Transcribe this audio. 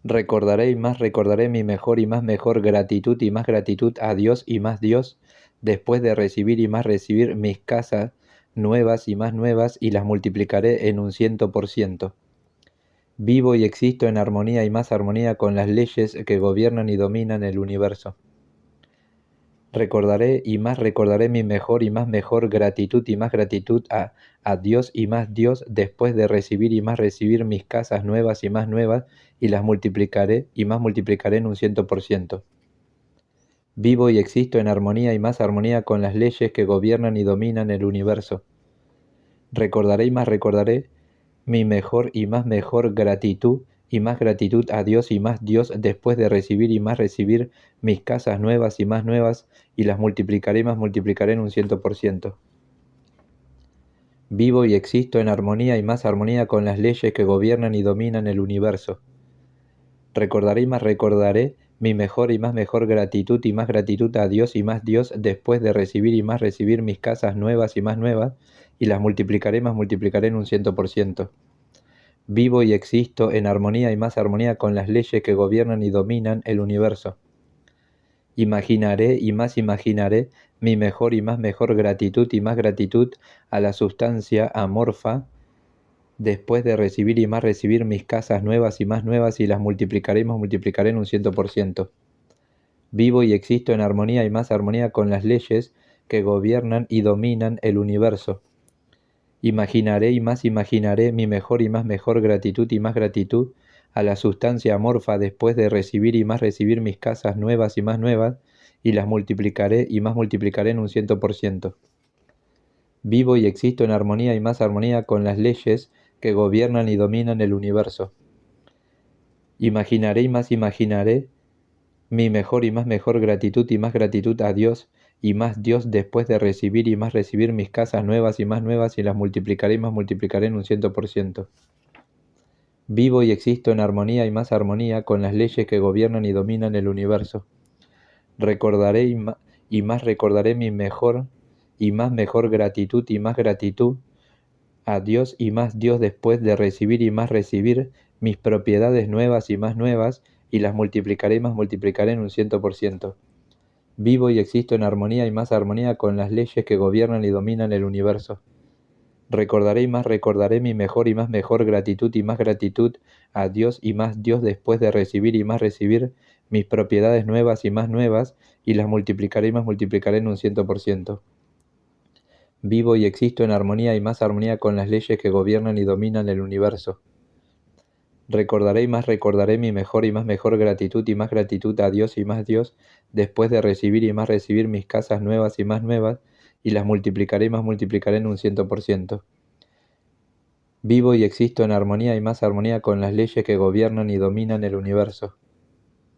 Recordaré y más recordaré mi mejor y más mejor gratitud y más gratitud a Dios y más Dios, después de recibir y más recibir mis casas nuevas y más nuevas, y las multiplicaré en un 100%. Vivo y existo en armonía y más armonía con las leyes que gobiernan y dominan el universo. Recordaré y más recordaré mi mejor y más mejor gratitud y más gratitud a Dios y más Dios, después de recibir y más recibir mis casas nuevas y más nuevas, y las multiplicaré y más multiplicaré en un 100%. Vivo y existo en armonía y más armonía con las leyes que gobiernan y dominan el universo. Recordaré y más recordaré mi mejor y más mejor gratitud y más gratitud a Dios y más Dios, después de recibir y más recibir mis casas nuevas y más nuevas, y las multiplicaré y más multiplicaré en un 100%. Vivo y existo en armonía y más armonía con las leyes que gobiernan y dominan el universo. Recordaré y más recordaré mi mejor y más mejor gratitud y más gratitud a Dios y más Dios, después de recibir y más recibir mis casas nuevas y más nuevas, y las multiplicaré y más multiplicaré en un 100%. Vivo y existo en armonía y más armonía con las leyes que gobiernan y dominan el universo. Imaginaré y más imaginaré mi mejor y más mejor gratitud y más gratitud a la sustancia amorfa, después de recibir y más recibir mis casas nuevas y más nuevas, y las multiplicaré y más multiplicaré en un 100%. Vivo y existo en armonía y más armonía con las leyes que gobiernan y dominan el universo. Imaginaré y más imaginaré mi mejor y más mejor gratitud y más gratitud a la sustancia amorfa, después de recibir y más recibir mis casas nuevas y más nuevas, y las multiplicaré y más multiplicaré en un 100%. Vivo y existo en armonía y más armonía con las leyes que gobiernan y dominan el universo. Imaginaré y más imaginaré mi mejor y más mejor gratitud y más gratitud a Dios y más Dios, después de recibir y más recibir mis casas nuevas y más nuevas, y las multiplicaré y más multiplicaré en un 100%. Vivo y existo en armonía y más armonía con las leyes que gobiernan y dominan el universo. Recordaré y más recordaré mi mejor y más mejor gratitud y más gratitud a Dios y más Dios, después de recibir y más recibir mis propiedades nuevas y más nuevas, y las multiplicaré y más multiplicaré en un 100%. Vivo y existo en armonía y más armonía con las leyes que gobiernan y dominan el universo. Recordaré y más recordaré mi mejor y más mejor gratitud y más gratitud a Dios y más Dios, después de recibir y más recibir mis propiedades nuevas y más nuevas, y las multiplicaré y más multiplicaré en un 100%. Vivo y existo en armonía y más armonía con las leyes que gobiernan y dominan el universo. Recordaré y más recordaré mi mejor y más mejor gratitud y más gratitud a Dios y más Dios, después de recibir y más recibir mis casas nuevas y más nuevas, y las multiplicaré y más multiplicaré en un 100%. Vivo y existo en armonía y más armonía con las leyes que gobiernan y dominan el universo.